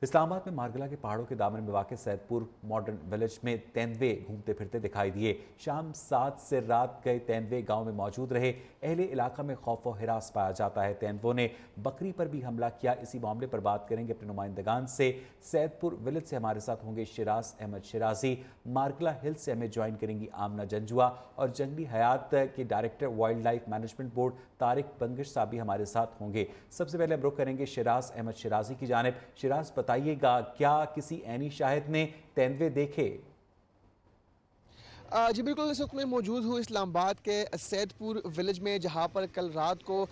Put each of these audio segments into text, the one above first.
اسلام آباد میں مارگلا کے پہاڑوں کے دامن میں واقع سیدپور ماڈرن ویلیج میں تیندوے گھومتے پھرتے دکھائی دیے۔ شام 7 سے رات گئے تیندوے گاؤں میں موجود رہے۔ اہل علاقہ میں خوف و ہراس پایا جاتا ہے۔ تیندووں نے بکری پر بھی حملہ کیا۔ اسی معاملے پر بات کریں گے اپنے نمائندگان سے۔ سیدپور ویلیج سے ہمارے ساتھ ہوں گے شیراز احمد شیرازی، مارگلا ہل سے ہمیں جوائن کریں گی آمنہ جنجوا، اور جنگلی حیات کے director wildlife management board Tariq Bangash صاحب بھی ہمارے ساتھ ہوں گے۔ سب سے پہلے ہم رخ کریں گے شیراز احمد شیرازی کی جانب۔ شیراز بتائیے گا، کیا کسی عینی شاہد نے تیندوے دیکھے؟ جی بالکل، اس وقت میں موجود ہوں اسلام آباد کے سیدپور ویلیج میں، جہاں پر کل رات کو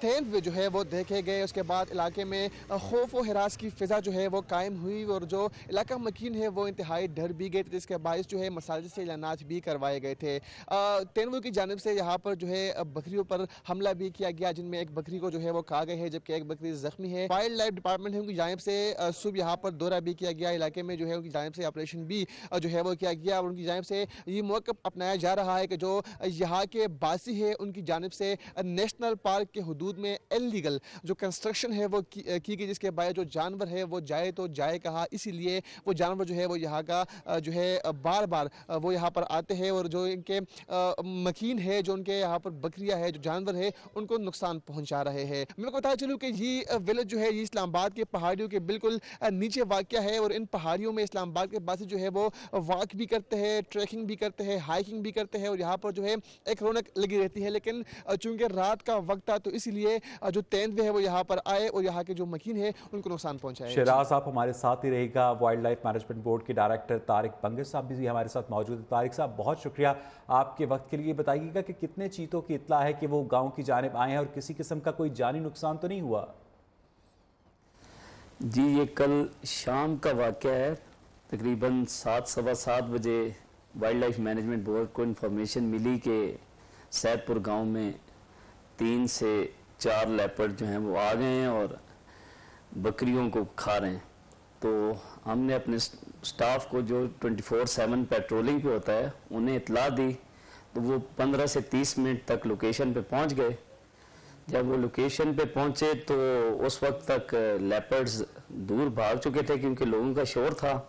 تیندوے جو ہے وہ دیکھے گئے۔ اس کے بعد علاقے میں خوف و ہراس کی فضا جو ہے وہ قائم ہوئی، اور جو علاقہ مکین ہے وہ انتہائی ڈر بھی گئے تھے، جس کے باعث جو ہے مساجد سے اعلانات بھی کروائے گئے تھے۔ تیندوے کی جانب سے یہاں پر جو ہے بکریوں پر حملہ بھی کیا گیا، جن میں ایک بکری کو جو ہے وہ کھا گئے ہے، جبکہ ایک بکری زخمی ہے۔ وائلڈ لائف ڈپارٹمنٹ ہے ان کی جانب سے صبح یہاں پر دورہ بھی کیا گیا، علاقے میں جو ہے ان کی جانب سے آپریشن بھی جو ہے وہ کیا گیا، اور ان کی جانب سے یہ موقع اپنایا جا رہا ہے کہ جو یہاں کے باسی ہے ان کی جانب سے نیشنل پارک کے حدود میں انلیگل جو کنسٹرکشن ہے وہ کی گئی، جس کے باعث جو جانور ہے وہ جائے تو جائے کہا، اسی لیے وہ جانور جو ہے وہ یہاں کا جو ہے بار بار وہ یہاں پر آتے ہیں، اور جو ان کے مکین ہے، جو ان کے یہاں پر بکریاں ہے، جو جانور ہے، ان کو نقصان پہنچا رہے ہیں۔ میں کو بتا چلوں کہ یہ ویلیج جو ہے یہ اسلام آباد کے پہاڑیوں کے بالکل نیچے واقع ہے، اور ان پہاڑیوں میں اسلام آباد کے باسی جو ہے وہ واک بھی کرتے ہیں، ٹریکنگ بھی کرتے ہیں، ہائکنگ بھی کرتے ہیں، اور یہاں پر جو ہے ایک رونق لگی رہتی ہے۔ لیکن چونکہ رات کا وقت تھا تو اسی لیے جو تیندوے ہیں وہ یہاں پر آئے اور یہاں کے جو مکین ہے ان کو نقصان پہنچائے۔ شیراز آپ ہمارے ساتھ ہی رہے گا۔ وائلڈ لائف مینجمنٹ بورڈ کے ڈائریکٹر طارق بنگش صاحب بھی ہمارے ساتھ موجود ہیں۔ طارق صاحب بہت شکریہ آپ کے وقت کے لیے۔ بتائیے گا کہ کتنے چیتوں کی اطلاع ہے کہ وہ گاؤں کی جانب آئے ہیں، اور کسی قسم کا کوئی جانی نقصان تو نہیں ہوا؟ جی یہ کل شام کا واقعہ ہے، تقریباً 7:15 بجے وائلڈ لائف مینجمنٹ بورڈ کو انفارمیشن ملی کہ سیدپور گاؤں میں 3 سے 4 لیپرڈ جو ہیں وہ آ گئے ہیں اور بکریوں کو کھا رہے ہیں۔ تو ہم نے اپنے سٹاف کو جو 24/7 پیٹرولنگ پہ ہوتا ہے انہیں اطلاع دی، تو وہ 15 سے 30 منٹ تک لوکیشن پہ پہنچ گئے۔ جب وہ لوکیشن پہ پہنچے تو اس وقت تک لیپرڈز دور بھاگ چکے تھے، کیونکہ لوگوں کا شور تھا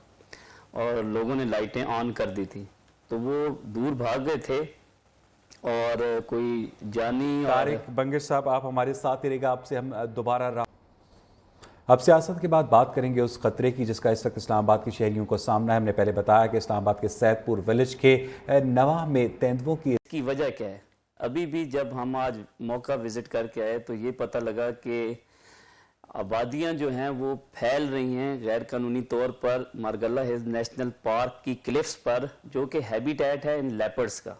اور لوگوں نے لائٹیں آن کر دی تھی، تو وہ دور بھاگ گئے تھے، اور کوئی جانی طارق بنگش صاحب آپ ہمارے ساتھ ہی رہے گا۔ آپ سے ہم دوبارہ اب سیاست کے بعد بات کریں گے اس خطرے کی جس کا اس وقت اسلام آباد کے شہریوں کو سامنا ہے۔ ہم نے پہلے بتایا کہ اسلام آباد کے سیدپور ویلیج کے نواح میں تیندووں کی وجہ کیا ہے۔ ابھی بھی جب ہم آج موقع وزٹ کر کے آئے تو یہ پتہ لگا کہ آبادیاں جو ہیں وہ پھیل رہی ہیں غیر قانونی طور پر مارگلا ہلز نیشنل پارک کی کلفز پر، جو کہ ہیبیٹیٹ ہے ان لیپرڈز کا۔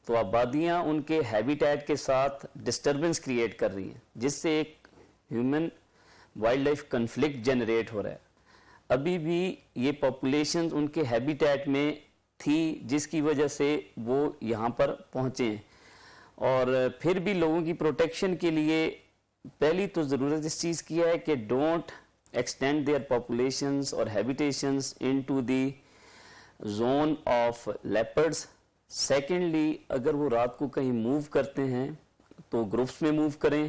تو آبادیاں ان کے ہیبیٹیٹ کے ساتھ ڈسٹربنس کریٹ کر رہی ہیں، جس سے ایک human wild life conflict generate ہو رہا ہے۔ ابھی بھی یہ پاپولیشن ان کے ہیبیٹیٹ میں تھی، جس کی وجہ سے وہ یہاں پر پہنچے ہیں، اور پھر بھی لوگوں کی پروٹیکشن کے لیے پہلی تو ضرورت اس چیز کی ہے کہ ڈونٹ ایکسٹینڈ دیئر پاپولیشنز اور habitations into the zone of leopards. Secondly, اگر وہ رات کو کہیں موو کرتے ہیں تو گروپس میں موو کریں،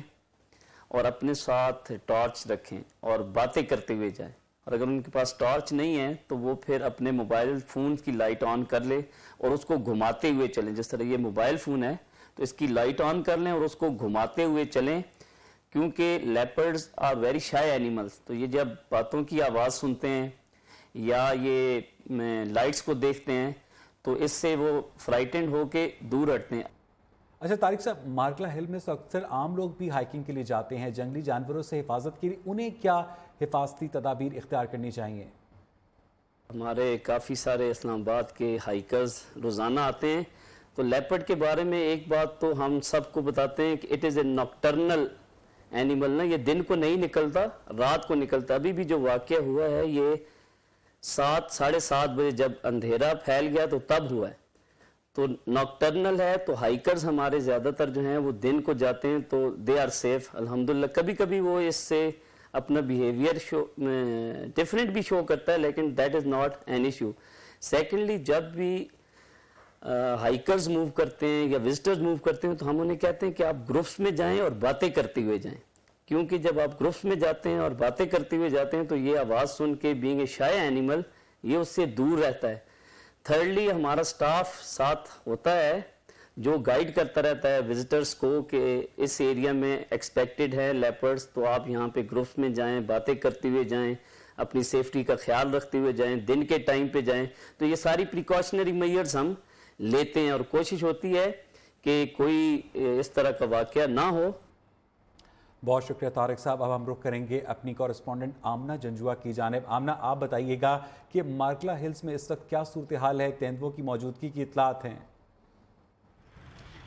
اور اپنے ساتھ ٹارچ رکھیں اور باتیں کرتے ہوئے جائیں، اور اگر ان کے پاس ٹارچ نہیں ہے تو وہ پھر اپنے موبائل فون کی لائٹ آن کر لے اور اس کو گھماتے ہوئے چلیں۔ جس طرح یہ موبائل فون ہے تو اس کی لائٹ آن کر لیں اور اس کو گھماتے ہوئے چلیں، کیونکہ leopards are very shy animals. تو یہ جب باتوں کی آواز سنتے ہیں یا یہ لائٹس کو دیکھتے ہیں تو اس سے وہ فرائٹنڈ ہو کے دور ہٹتے ہیں۔ اچھا طارق صاحب، مارگلا ہل میں اکثر عام لوگ بھی ہائکنگ کے لیے جاتے ہیں، جنگلی جانوروں سے حفاظت کے لیے انہیں کیا حفاظتی تدابیر اختیار کرنی چاہیے؟ ہمارے کافی سارے اسلام آباد کے ہائکرز روزانہ آتے ہیں، تو لیپرڈ کے بارے میں ایک بات تو ہم سب کو بتاتے ہیں کہ اٹ از اے ناکٹرنل اینیمل، نا، یہ دن کو نہیں نکلتا، رات کو نکلتا۔ ابھی بھی جو واقعہ ہوا ہے یہ 7-7:30 بجے جب اندھیرا پھیل گیا تو تب ہوا ہے، تو ناکٹرنل ہے۔ تو ہائکرز ہمارے زیادہ تر جو ہیں وہ دن کو جاتے ہیں، تو دے آر سیف الحمدللہ۔ کبھی کبھی وہ اس سے اپنا بیہیویئر ڈفرینٹ بھی شو کرتا ہے، لیکن that is not an issue. Secondly, جب بھی ہائکرز موو کرتے ہیں یا وزٹرز موو کرتے ہیں تو ہم انہیں کہتے ہیں کہ آپ گروپس میں جائیں اور باتیں کرتے ہوئے جائیں، کیونکہ جب آپ گروپس میں جاتے ہیں اور باتیں کرتے ہوئے جاتے ہیں تو یہ آواز سن کے بینگ اے شائع اینیمل یہ اس سے دور رہتا ہے. تھرڈلی ہمارا سٹاف ساتھ ہوتا ہے جو گائیڈ کرتا رہتا ہے وزٹرز کو کہ اس ایریا میں ایکسپیکٹڈ ہے لیپرڈز، تو آپ یہاں پہ گروپس میں جائیں، باتیں کرتے ہوئے جائیں، اپنی سیفٹی کا خیال رکھتے ہوئے جائیں، دن کے ٹائم پہ جائیں. تو یہ ساری پریکاشنری میئرز ہم لیتے ہیں اور کوشش ہوتی ہے کہ کوئی اس طرح کا واقعہ نہ ہو. بہت شکریہ طارق صاحب. اب ہم رخ کریں گے اپنی کورسپونڈنٹ آمنہ جنجوعہ کی جانب. آمنہ، آپ بتائیے گا کہ مارگلہ ہلز میں اس وقت کیا صورتحال ہے، تیندووں کی موجودگی کی اطلاعات ہیں؟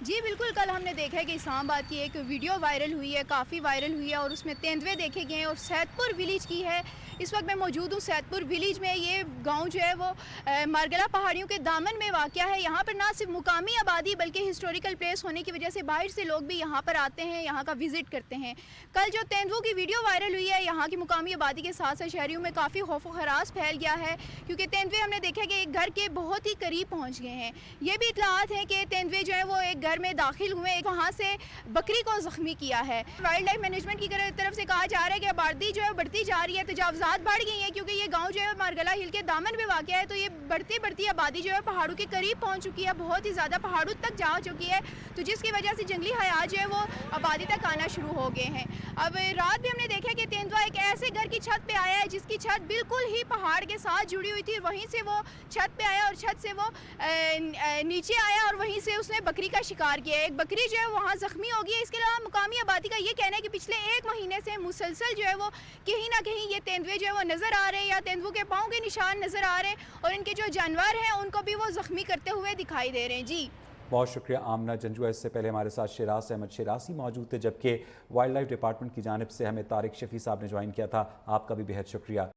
جی بالکل، کل ہم نے دیکھا ہے کہ اسلام آباد کی ایک ویڈیو وائرل ہوئی ہے، کافی وائرل ہوئی ہے، اور اس میں تیندوے دیکھے گئے ہیں. اور سید پور ولیج کی ہے، اس وقت میں موجود ہوں سید پور ولیج میں. یہ گاؤں جو ہے وہ مارگلہ پہاڑیوں کے دامن میں واقع ہے. یہاں پر نہ صرف مقامی آبادی بلکہ ہسٹوریکل پلیس ہونے کی وجہ سے باہر سے لوگ بھی یہاں پر آتے ہیں، یہاں کا وزٹ کرتے ہیں. کل جو تیندووں کی ویڈیو وائرل ہوئی ہے، یہاں کی مقامی آبادی کے ساتھ ساتھ شہریوں میں کافی خوف و ہراس پھیل گیا ہے، کیونکہ تیندوے ہم نے دیکھا کہ ایک گھر کے بہت ہی قریب پہنچ گئے ہیں. یہ بھی اطلاعات ہیں کہ تیندوے جو ہے وہ ایک گھر میں داخل ہوئے، وہاں سے بکری کو زخمی کیا ہے. وائلڈ لائف مینجمنٹ کی طرف سے کہا جا رہا ہے کہ آبادی جو ہے بڑھتی جا رہی ہے، تجاوزات بڑھ گئی ہیں، کیونکہ یہ گاؤں جو ہے مارگلہ ہل کے دامن میں واقع ہے. تو یہ بڑھتی آبادی جو ہے پہاڑوں کے قریب پہنچ چکی ہے، بہت ہی زیادہ پہاڑوں تک جا چکی ہے، تو جس کی وجہ سے جنگلی حیات جو ہے وہ آبادی تک آنا شروع ہو گئے ہیں. اب رات بھی ہم نے دیکھا کہ تیندوا ایک ایسے گھر کی چھت پہ آیا ہے جس کی چھت بالکل ہی پہاڑ کے ساتھ جڑی ہوئی تھی، وہیں سے وہ چھت پہ آیا اور چھت سے وہ نیچے آیا اور وہیں سے اس نے بکری کا شکار کیا. ایک بکری جو ہے وہاں زخمی ہو گئی ہے. اس کے علاوہ مقامی آبادی کا یہ کہنا ہے کہ پچھلے 1 مہینے سے مسلسل جو ہے وہ کہیں نہ کہیں یہ تیندوے جو ہے وہ نظر آ رہے ہیں، یا تیندووں کے پاؤں کے نشان نظر آ رہے ہیں، اور ان کے جو جانور ہیں ان کو بھی وہ زخمی کرتے ہوئے دکھائی دے رہے ہیں. جی بہت شکریہ آمنہ جنجوعہ. اس سے پہلے ہمارے ساتھ شیراز احمد شیرازی موجود تھے، جبکہ وائلڈ لائف ڈپارٹمنٹ کی جانب سے ہمیں طارق شفیع صاحب نے جوائن کیا تھا. آپ کا بھی بہت شکریہ.